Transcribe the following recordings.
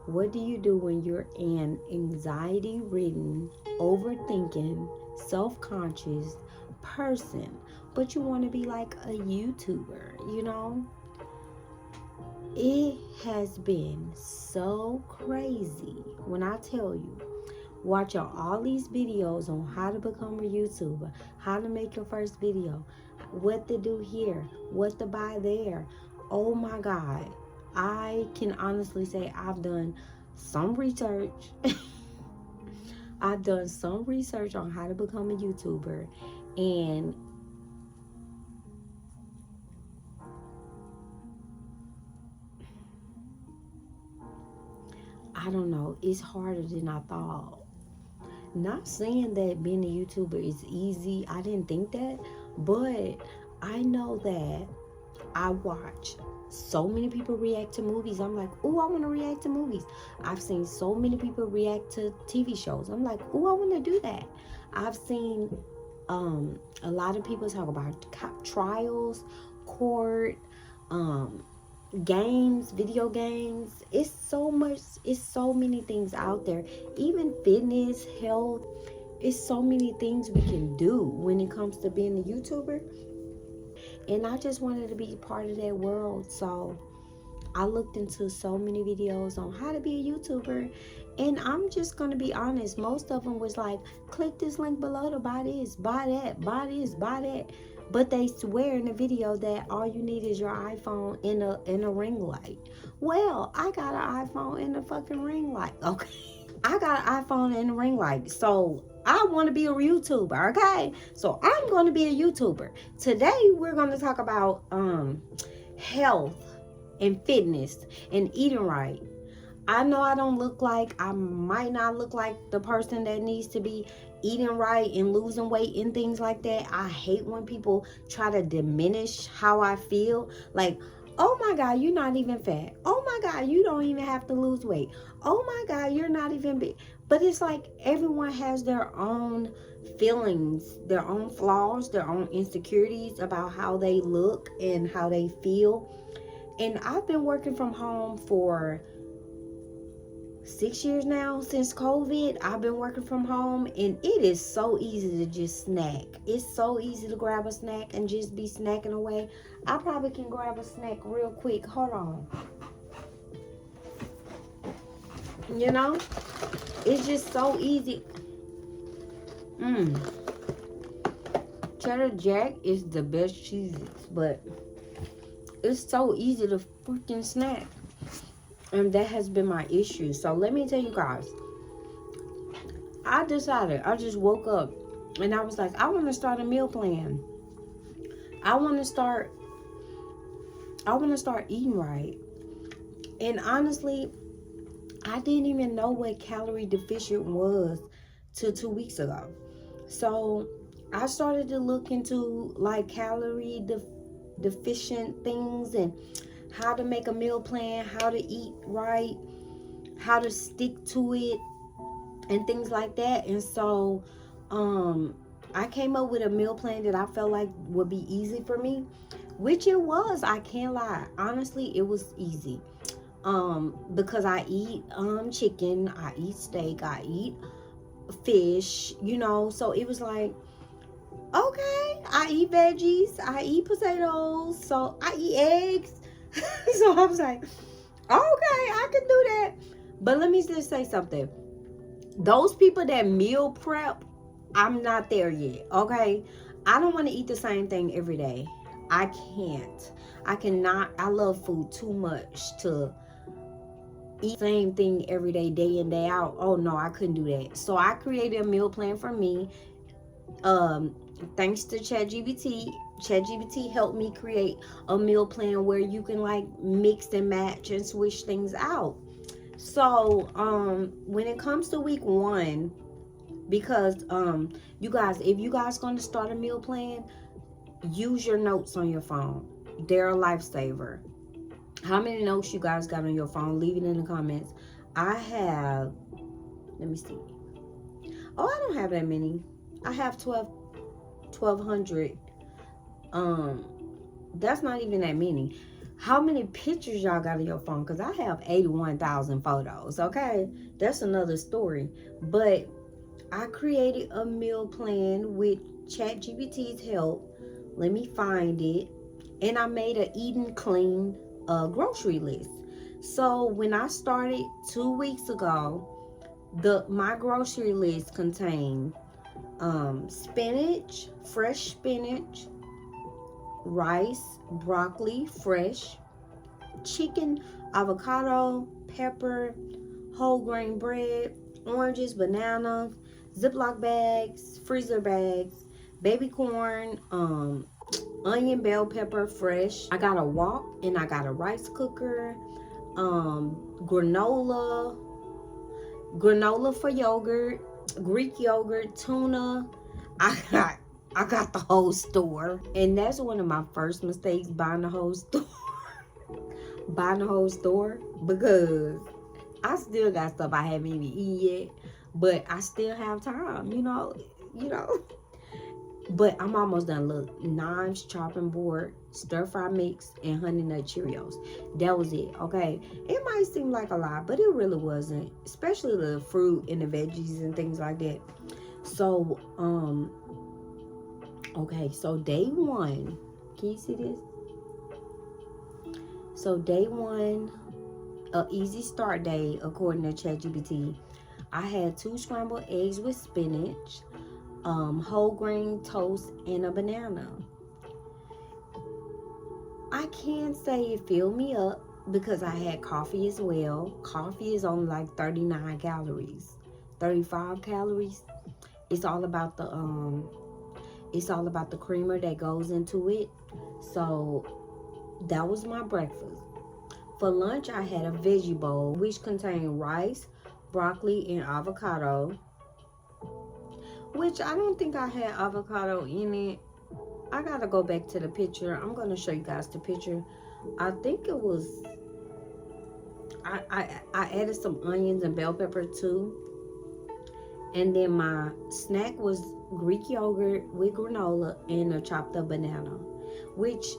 What do you do when you're an anxiety ridden, overthinking, self conscious person, but you want to be like a YouTuber, you know? It has been so crazy when I tell you, watching all these videos on how to become a YouTuber, how to make your first video, what to do here, what to buy there. Oh my God. I can honestly say I've done some research. I've done some research on how to become a YouTuber, and I don't know, it's harder than I thought. Not saying that being a YouTuber is easy. I didn't think that, but I know that I watch so many people react to movies. I'm like, oh, I want to react to movies. I've seen so many people react to TV shows. I'm like, oh, I want to do that. I've seen a lot of people talk about trials, court, um, games, video games. It's so much. It's so many things out there. Even fitness, health. It's so many things we can do when it comes to being a YouTuber. And I just wanted to be part of that world. So I looked into so many videos on how to be a YouTuber. And I'm just going to be honest. Most of them was like, click this link below to buy this, buy that, buy this, buy that. But they swear in the video that all you need is your iPhone and a ring light. Well, I got an iPhone and a fucking ring light. Okay. I got an iPhone and a ring light. So I want to be a YouTuber, okay? So I'm going to be a YouTuber. Today we're going to talk about health and fitness and eating right. I know I might not look like the person that needs to be eating right and losing weight and things like that. I hate when people try to diminish how I feel. Like, oh my God, you're not even fat. Oh my God, you don't even have to lose weight. Oh my God, you're not even big. But it's like everyone has their own feelings, their own flaws, their own insecurities about how they look and how they feel. And I've been working from home for 6 years now. Since COVID, I've been working from home, and it is so easy to just snack. It's so easy to grab a snack and just be snacking away. I probably can grab a snack real quick. Hold on. You know, it's just so easy. Cheddar Jack is the best cheeses, but it's so easy to freaking snack. And that has been my issue. So let me tell you guys, I just woke up and I was like, I want to start a meal plan. I want to start eating right. And honestly, I didn't even know what calorie deficient was till 2 weeks ago. So I started to look into like calorie deficient things and how to make a meal plan, how to eat right, how to stick to it, and things like that. And so I came up with a meal plan that I felt like would be easy for me, which it was. I can't lie. Honestly, it was easy. Because I eat chicken, I eat steak, I eat fish, you know. So it was like, okay, I eat veggies, I eat potatoes, so I eat eggs. So I was like, okay, I can do that. But let me just say something. Those people that meal prep, I'm not there yet, okay? I don't want to eat the same thing every day. I can't. I cannot. I love food too much to eat the same thing every day in, day out. Oh no, I couldn't do that. So I created a meal plan for me. Thanks to ChatGPT. ChatGPT helped me create a meal plan where you can like mix and match and switch things out. So when it comes to week 1, because you guys, if you guys gonna start a meal plan, use your notes on your phone. They're a lifesaver. How many notes you guys got on your phone? Leave it in the comments. I have, let me see. Oh, I don't have that many. I have 1,200. That's not even that many. How many pictures y'all got on your phone? Because I have 81,000 photos, okay? That's another story. But I created a meal plan with ChatGPT's help. Let me find it. And I made an eating clean grocery list. So when I started 2 weeks ago, my grocery list contained spinach, fresh spinach, rice, broccoli, fresh, chicken, avocado, pepper, whole grain bread, oranges, bananas, Ziploc bags, freezer bags, baby corn, onion, bell pepper, fresh. I got a wok and I got a rice cooker, granola for yogurt, Greek yogurt, tuna. I got the whole store. And that's one of my first mistakes, buying the whole store. Buying the whole store, because I still got stuff I haven't even eaten yet, but I still have time, you know. But I'm almost done. Look, knives, chopping board, stir fry mix, and honey nut Cheerios. That was it, okay? It might seem like a lot, but it really wasn't, especially the fruit and the veggies and things like that. So, okay, so day one, can you see this? So day one, an easy start day according to ChatGPT. I had 2 scrambled eggs with spinach, whole grain toast, and a banana. I can't say it filled me up because I had coffee as well. Coffee is only like 39 calories, 35 calories. It's all about the creamer that goes into it. So that was my breakfast. For lunch, I had a veggie bowl, which contained rice, broccoli, and avocado. Which I don't think I had avocado in it. I gotta go back to the picture. I'm gonna show you guys the picture. I think it was, I added some onions and bell pepper too. And then my snack was Greek yogurt with granola and a chopped up banana, which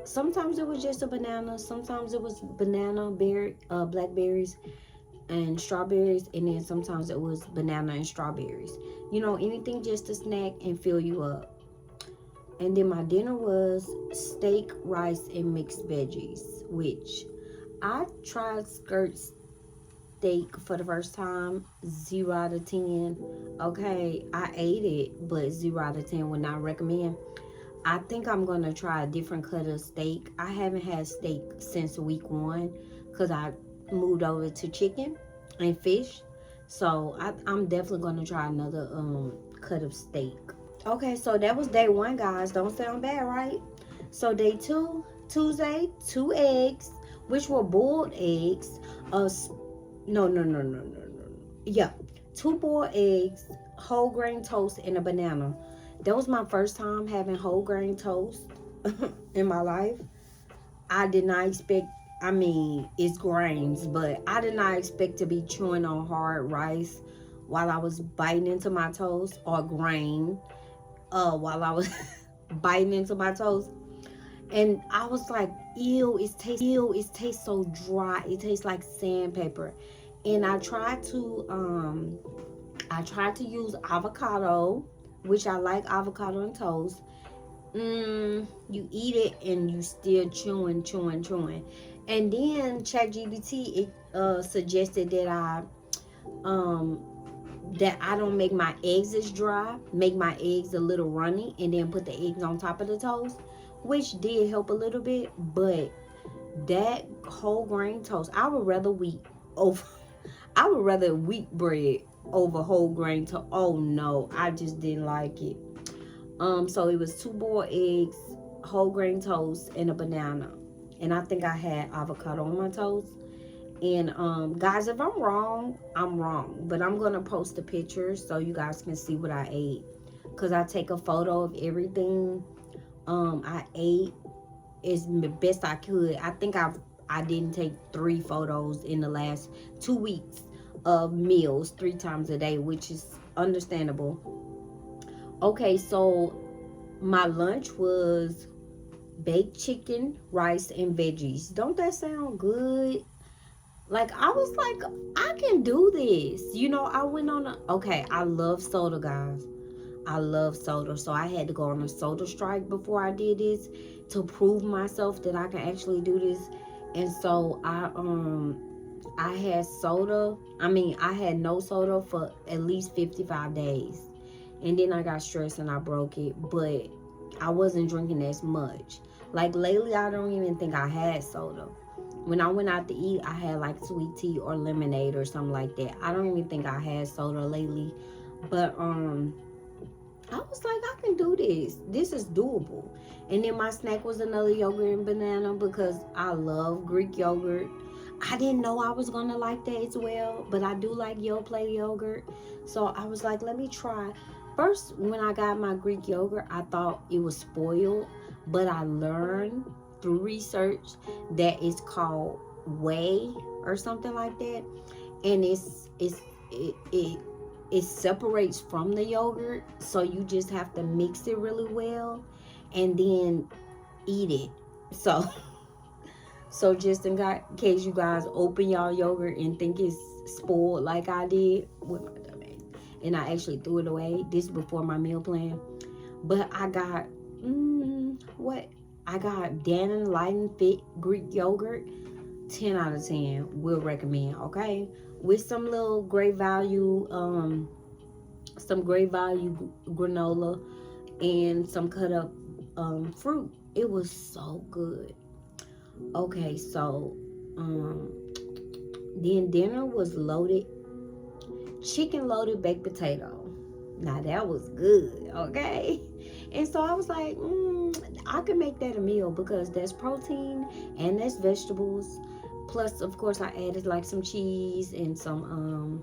sometimes it was just a banana, sometimes it was banana, blackberries and strawberries, and then sometimes it was banana and strawberries. You know, anything just to snack and fill you up. And then my dinner was steak, rice, and mixed veggies, which I tried skirt steak for the first time. 0 out of 10. Okay, I ate it, but 0 out of 10 would not recommend. I think I'm gonna try a different cut of steak. I haven't had steak since week 1 because I moved over to chicken and fish. So I'm definitely gonna try another cut of steak. Okay, so that was day 1, guys. Don't sound bad, right? So day 2, Tuesday, 2 eggs, which were boiled eggs. No. Yeah, 2 boiled eggs, whole grain toast, and a banana. That was my first time having whole grain toast in my life. I did not expect, I mean, it's grains, but I did not expect to be chewing on hard rice while I was biting into my toast, or grain while I was biting into my toast. And I was like, ew, it tastes so dry. It tastes like sandpaper. And I tried to use avocado, which I like avocado and toast. You eat it and you still chewing. And then ChatGPT suggested that I don't make my eggs as dry, make my eggs a little runny, and then put the eggs on top of the toast, which did help a little bit. But that whole grain toast, I would rather wheat bread over whole grain toast. Oh no, I just didn't like it. So it was 2 boiled eggs, whole grain toast, and a banana. And I think I had avocado on my toast. And guys, if I'm wrong, I'm wrong. But I'm gonna post a picture so you guys can see what I ate, because I take a photo of everything I ate as best I could. I think I didn't take 3 photos in the last 2 weeks of meals 3 times a day, which is understandable. Okay, so my lunch was baked chicken, rice, and veggies. Don't that sound good? Like, I was like, I can do this. You know, I went on okay, I love soda, guys. I love soda. So I had to go on a soda strike before I did this to prove myself that I can actually do this. And so I had soda. I mean, I had no soda for at least 55 days. And then I got stressed and I broke it. But I wasn't drinking as much. Like lately, I don't even think I had soda. When I went out to eat, I had like sweet tea or lemonade or something like that. I don't even think I had soda lately. But I was like, I can do this. This is doable. And then my snack was another yogurt and banana because I love Greek yogurt. I didn't know I was going to like that as well, but I do like Yoplait yogurt. So I was like, let me try. First, when I got my Greek yogurt, I thought it was spoiled, but I learned through research that it's called whey or something like that. And it separates from the yogurt, so you just have to mix it really well and then eat it. So just in case you guys open y'all yogurt and think it's spoiled like I did with my dumbass, and I actually threw it away. This before my meal plan. But I got what I got Dannon Light and Fit Greek yogurt. 10 out of 10 will recommend. Okay, with some little great value granola and some cut up fruit. It was so good. Okay, so then dinner was loaded chicken loaded baked potato. Now that was good. Okay, and so I was like, I can make that a meal because there's protein and there's vegetables. Plus, of course, I added like some cheese and some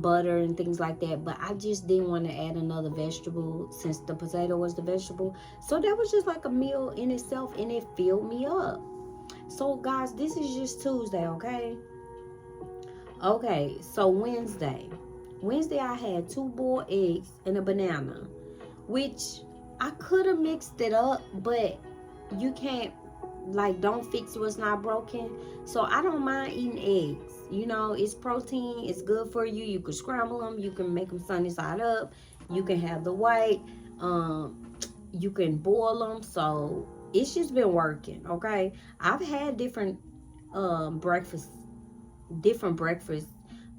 butter and things like that. But I just didn't want to add another vegetable since the potato was the vegetable. So that was just like a meal in itself, and it filled me up. So guys, this is just Tuesday, okay? Okay, so Wednesday I had 2 boiled eggs and a banana, which I could have mixed it up, but you can't, like, don't fix what's not broken. So I don't mind eating eggs. You know, it's protein, it's good for you. You can scramble them, you can make them sunny side up, you can have the white, you can boil them. So it's just been working. Okay, I've had different breakfasts,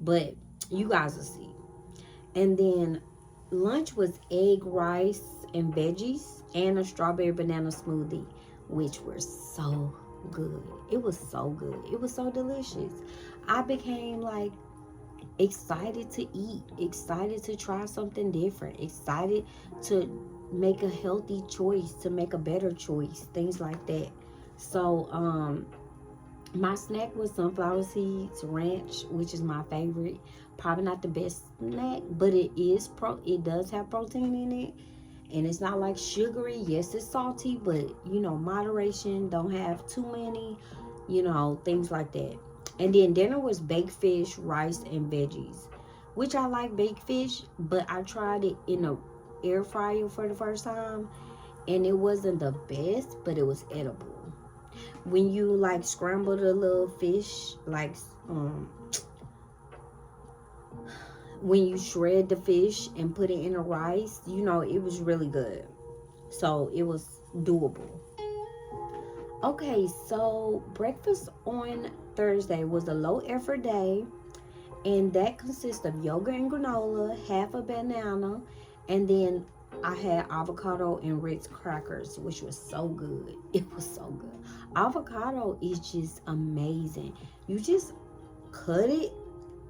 but you guys will see. And then lunch was egg, rice, and veggies, and a strawberry banana smoothie, which were so good. It was so good. It was so delicious. I became like excited to eat, excited to try something different, excited to make a healthy choice, to make a better choice, things like that. So my snack was sunflower seeds ranch, which is my favorite. Probably not the best snack, but it does have protein in it, and it's not like sugary. Yes, it's salty, but you know, moderation. Don't have too many, you know, things like that. And then dinner was baked fish, rice, and veggies, which I like baked fish, but I tried it in a air fryer for the first time, and it wasn't the best, but it was edible. When you like scramble the little fish, like when you shred the fish and put it in the rice, you know, it was really good. So it was doable. Okay, so breakfast on Thursday was a low effort day, and that consists of yogurt and granola, half a banana, and then I had avocado and Ritz crackers, which was so good. It was so good. Avocado is just amazing. You just cut it,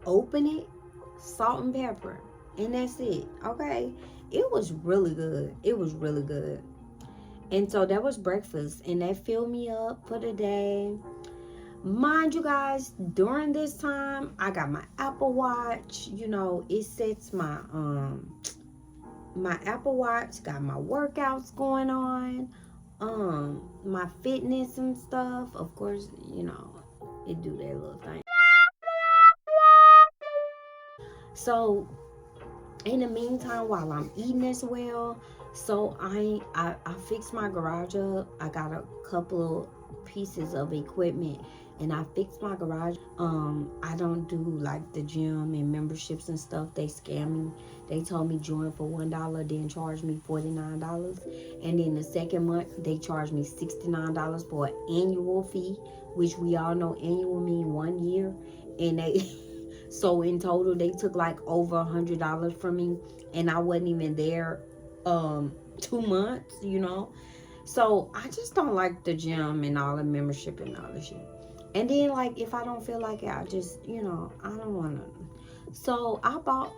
open it, salt and pepper, and that's it. Okay, it was really good. It was really good. And so that was breakfast, and that filled me up for the day. Mind you guys, during this time I got my Apple Watch. You know, it sets my Apple Watch, got my workouts going on, my fitness and stuff. Of course, you know, it do that little thing. So in the meantime, while I'm eating as well, So I fixed my garage up. I got a couple of pieces of equipment and I fixed my garage. I don't do like the gym and memberships and stuff. They scam me. They told me join for $1, then charge me $49. And then the second month they charged me $69 for an annual fee, which we all know annual mean 1 year. And they so in total they took like over $100 from me, and I wasn't even there 2 months, you know. So I just don't like the gym and all the membership and all the shit. And then like if I don't feel like it, I just, you know, I don't want to. So I bought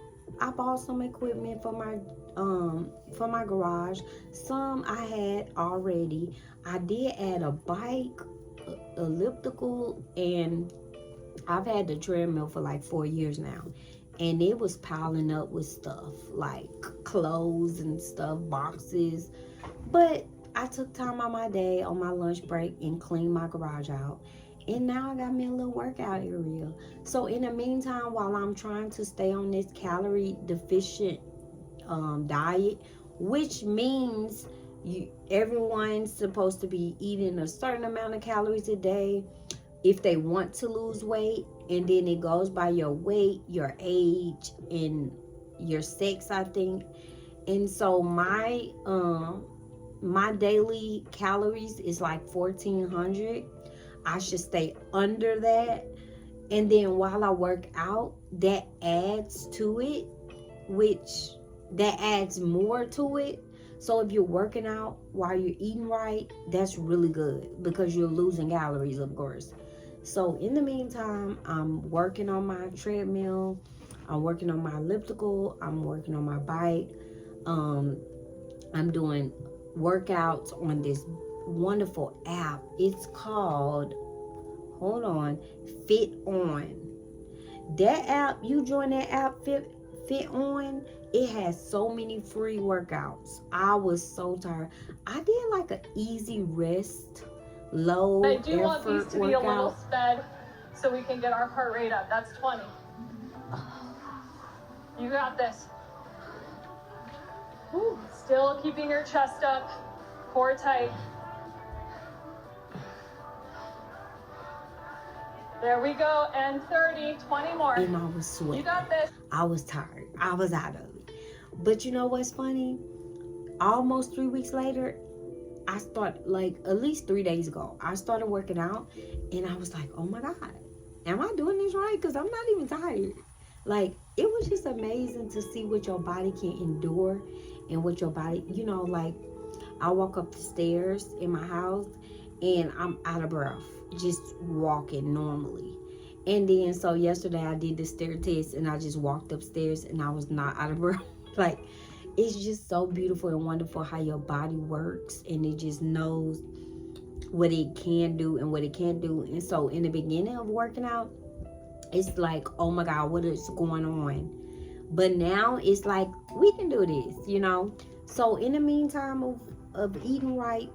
some equipment for my garage. Some I had already. I did add a bike, elliptical, and I've had the treadmill for like 4 years now, and it was piling up with stuff like clothes and stuff, boxes. But I took time on my day on my lunch break and cleaned my garage out, and now I got me a little workout area. So in the meantime, while I'm trying to stay on this calorie deficient diet, which means everyone's supposed to be eating a certain amount of calories a day if they want to lose weight, and then it goes by your weight, your age, and your sex, I think. And so my daily calories is like 1,400. I should stay under that. And then while I work out, that adds to it, which that adds more to it. So if you're working out while you're eating right, that's really good because you're losing calories, of course. So in the meantime, I'm working on my treadmill, I'm working on my elliptical, I'm working on my bike. I'm doing workouts on this wonderful app. It's called, hold on, Fit On. That app, you join that app, Fit On, it has so many free workouts. I was so tired. I did like an easy rest, low effort workout. I do want these to be a little sped so we can get our heart rate up. That's 20. You got this. Whew. Still keeping your chest up, core tight. There we go, and 30, 20 more. And I was sweating. You got this. I was tired. I was out of it. But you know what's funny? Almost 3 weeks later, I started, like at least 3 days ago, I started working out, and I was like, oh my God, am I doing this right? Because I'm not even tired. Like, it was just amazing to see what your body can endure and what your body, you know, like I walk up the stairs in my house and I'm out of breath just walking normally. And then so yesterday I did the stair test and I just walked upstairs and I was not out of breath. Like, it's just so beautiful and wonderful how your body works, and it just knows what it can do and what it can't do. And so in the beginning of working out, it's like, oh my God, what is going on? But now it's like, we can do this, you know? So in the meantime of eating right,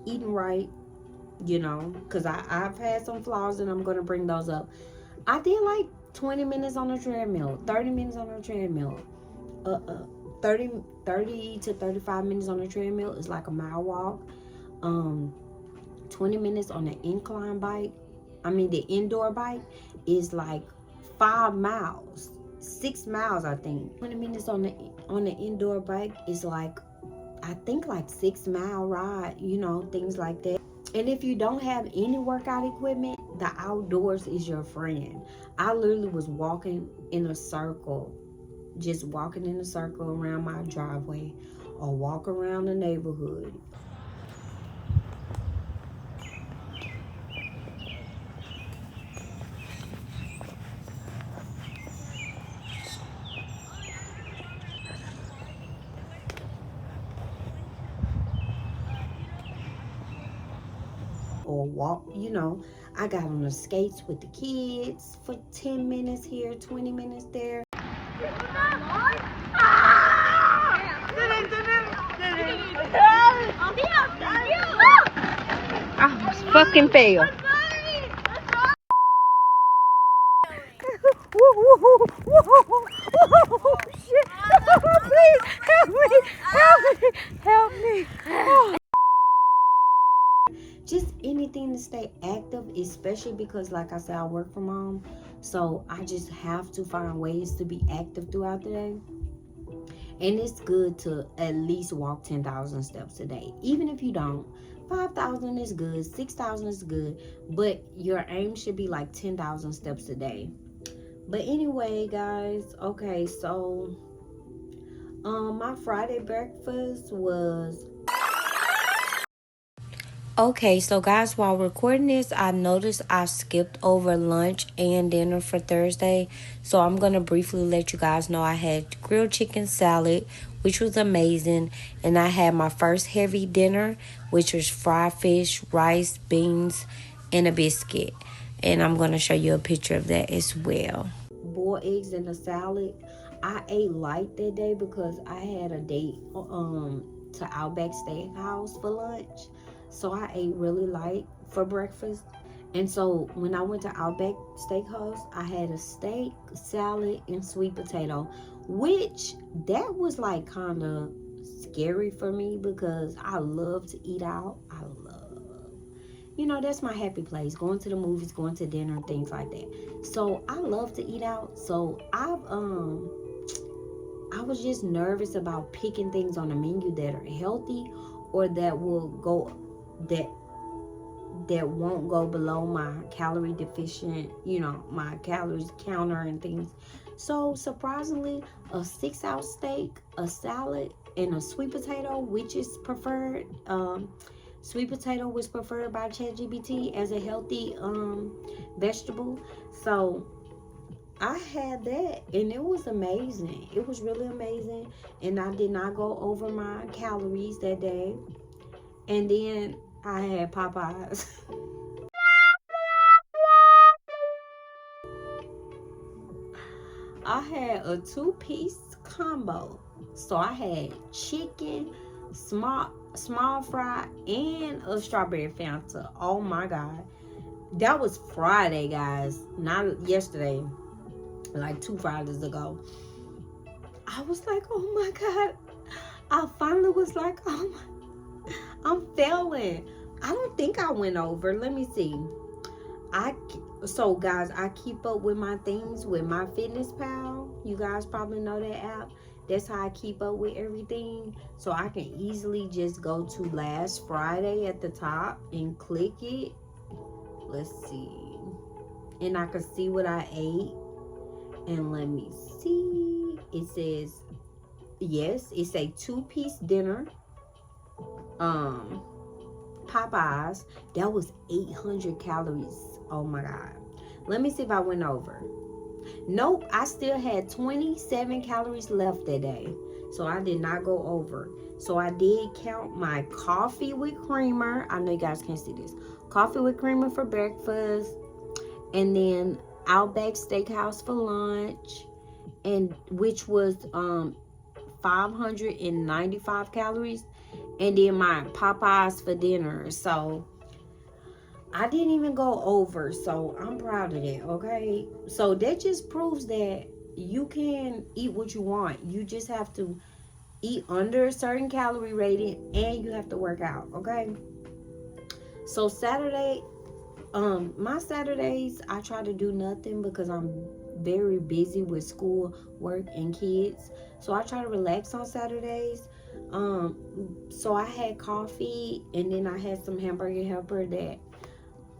you know, because I've had some flaws and I'm going to bring those up. I did like 20 minutes on the treadmill, 30 minutes on the treadmill. 30 to 35 minutes on the treadmill is like a mile walk. 20 minutes on the incline bike, the indoor bike is like 5 miles, 6 miles, I think. 20 minutes on the indoor bike is like, I think like 6 mile ride, you know, things like that. And if you don't have any workout equipment, the outdoors is your friend. I literally was walking in a circle, just walking in a circle around my driveway or walk around the neighborhood. Or walk, you know, I got on the skates with the kids for 10 minutes here, 20 minutes there. I fucking failed. Woo, shit. Please help me. Help me. Help me. Oh. Just anything to stay active, especially because, like I said, I work from home. So I just have to find ways to be active throughout the day. And it's good to at least walk 10,000 steps a day. Even if you don't, 5,000 is good, 6,000 is good, but your aim should be like 10,000 steps a day. But anyway, guys, okay, so my Friday breakfast was... Okay, so guys, while recording this, I noticed I skipped over lunch and dinner for Thursday. So I'm going to briefly let you guys know I had grilled chicken salad, which was amazing. And I had my first heavy dinner, which was fried fish, rice, beans, and a biscuit. And I'm going to show you a picture of that as well. Boiled eggs and a salad. I ate light that day because I had a date to Outback Steakhouse for lunch. So I ate really light for breakfast. And so when I went to Outback Steakhouse, I had a steak, salad, and sweet potato, which that was like kind of scary for me because I love to eat out. I love, you know, that's my happy place, going to the movies, going to dinner, things like that. So I love to eat out. So I was just nervous about picking things on the menu that are healthy or that will go that won't go below my calorie deficient, you know, my calories counter and things. So surprisingly, a 6-ounce steak, a salad, and a sweet potato, which is preferred. Sweet potato was preferred by ChatGPT as a healthy vegetable. So I had that and it was amazing. It was really amazing. And I did not go over my calories that day. And then I had Popeyes. I had a 2-piece combo. So I had chicken, small fry, and a strawberry Fanta. Oh my God. That was Friday, guys. Not yesterday. Like 2 Fridays ago. I was like, oh my God. I finally was like, oh my, I'm failing. I don't think I went over. Let me see. So guys, I keep up with my things with MyFitnessPal. You guys probably know that app. That's how I keep up with everything. So I can easily just go to last Friday at the top and click it. Let's see. And I can see what I ate. And let me see. It says, yes, it's a 2-piece dinner. Popeyes, that was 800 calories. Oh my God. Let me see if I went over. Nope, I still had 27 calories left that day. So I did not go over. So I did count my coffee with creamer. I know you guys can't see this. Coffee with creamer for breakfast. And then Outback Steakhouse for lunch. And which was 595 calories. And then my Popeyes for dinner. So I didn't even go over. So I'm proud of that, okay? So that just proves that you can eat what you want. You just have to eat under a certain calorie rating and you have to work out, okay? So Saturday, my Saturdays, I try to do nothing because I'm very busy with school, work, and kids. So I try to relax on Saturdays. So I had coffee and then I had some hamburger helper that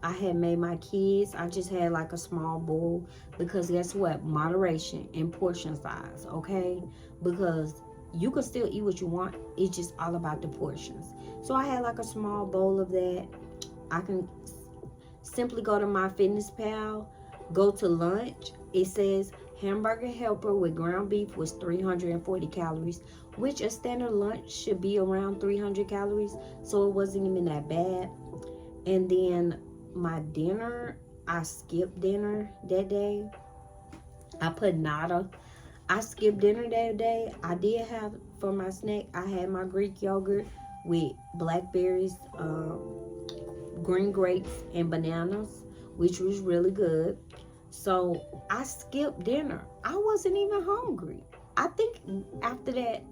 I had made my kids. I just had like a small bowl because guess what? Moderation and portion size, okay? Because you can still eat what you want. It's just all about the portions. So I had like a small bowl of that. I can simply go to MyFitnessPal, go to lunch. It says hamburger helper with ground beef was 340 calories, which a standard lunch should be around 300 calories. So it wasn't even that bad. And then my dinner, I skipped dinner that day. I put nada. I skipped dinner that day. I did have, for my snack, I had my Greek yogurt with blackberries, green grapes, and bananas, which was really good. So I skipped dinner. I wasn't even hungry. I think after that,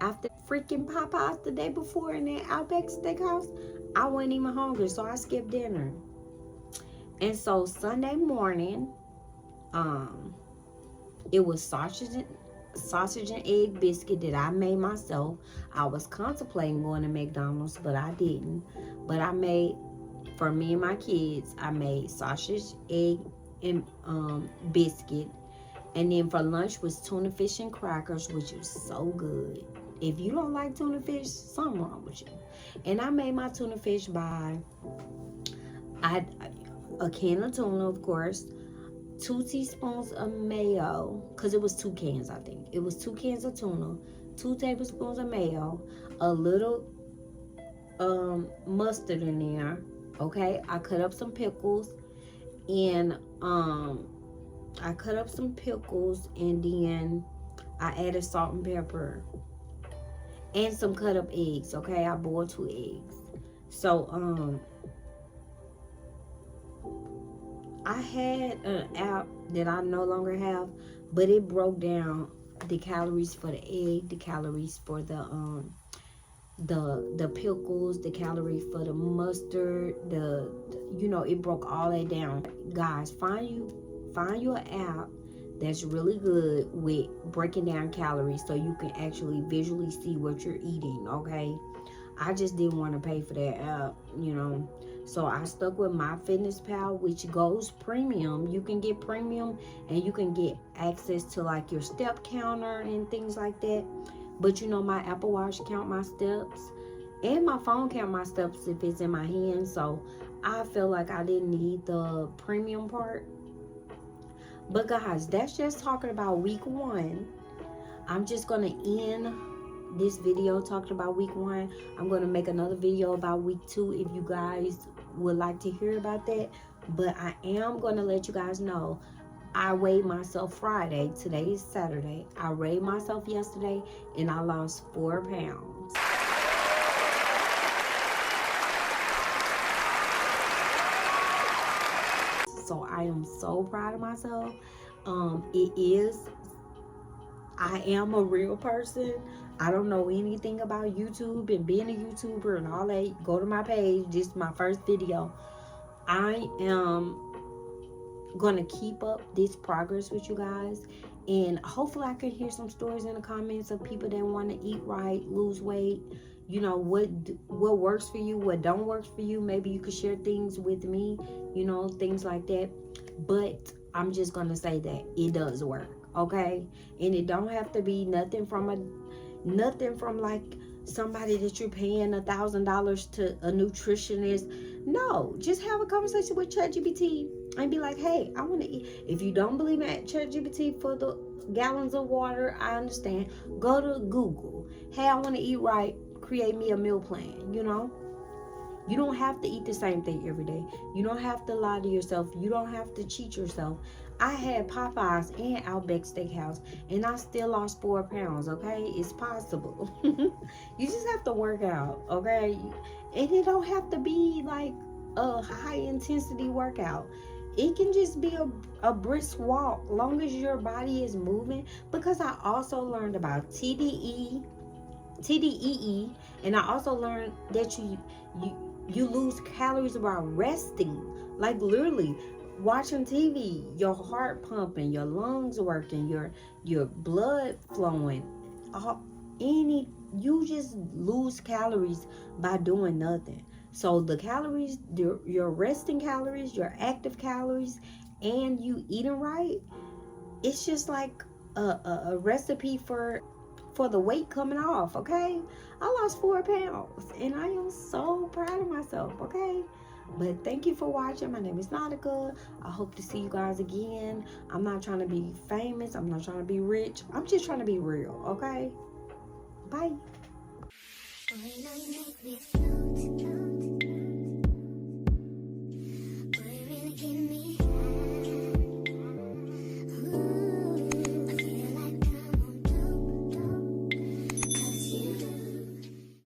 after freaking Popeyes the day before in that Outback Steakhouse, I wasn't even hungry, so I skipped dinner. And so Sunday morning, it was sausage and egg biscuit that I made myself. I was contemplating going to McDonald's, but I didn't. But I made, for me and my kids, I made sausage, egg, and biscuit. And then for lunch was tuna fish and crackers, which was so good. If you don't like tuna fish, something wrong with you. And I made my tuna fish by a can of tuna, of course, 2 teaspoons of mayo, because it was 2 cans, I think. It was 2 cans of tuna, 2 tablespoons of mayo, a little mustard in there, okay? I cut up some pickles, and then I added salt and pepper and some cut up eggs, okay? I boiled 2 eggs. So I had an app that I no longer have, but it broke down the calories for the egg, the calories for the pickles, the calories for the mustard, it broke all that down. Guys, find you an app that's really good with breaking down calories so you can actually visually see what you're eating, okay? I just didn't want to pay for that app, So I stuck with MyFitnessPal, which goes premium. You can get premium and you can get access to like your step counter and things like that. But my Apple Watch count my steps and my phone count my steps if it's in my hand. So I feel like I didn't need the premium part. But guys, that's just talking about week 1. I'm just going to end this video talking about week 1. I'm going to make another video about week 2 if you guys would like to hear about that. But I am going to let you guys know I weighed myself Friday. Today is Saturday. I weighed myself yesterday and I lost 4 pounds. So I am so proud of myself. I am a real person. I don't know anything about YouTube and being a YouTuber and all that. Go to my page. This is my first video. I am going to keep up this progress with you guys. And hopefully I can hear some stories in the comments of people that want to eat right, lose weight. What works for you, what don't work for you. Maybe you could share things with me, things like that. But I'm just going to say that it does work. Okay, and it don't have to be nothing from like somebody that you're paying $1,000 to a nutritionist. No, just have a conversation with ChatGPT and be like, hey, I want to eat. If you don't believe in ChatGPT for the gallons of water, I understand. Go to Google. Hey, I want to eat right. Create me a meal plan. You don't have to eat the same thing every day. You don't have to lie to yourself. You don't have to cheat yourself. I had Popeyes and Outback Steakhouse, and I still lost 4 pounds, okay? It's possible. You just have to work out, okay? And it don't have to be like a high-intensity workout. It can just be a brisk walk, long as your body is moving. Because I also learned about TDEE, and I also learned that you lose calories while resting. Like literally watching TV, your heart pumping, your lungs working, your blood flowing. You just lose calories by doing nothing. So the calories, your resting calories, your active calories, and you eating right, it's just like a recipe for the weight coming off, okay? I lost 4 pounds and I am so proud of myself, okay? But thank you for watching. My name is Nautica. I hope to see you guys again. I'm not trying to be famous. I'm not trying to be rich. I'm just trying to be real, okay? Bye.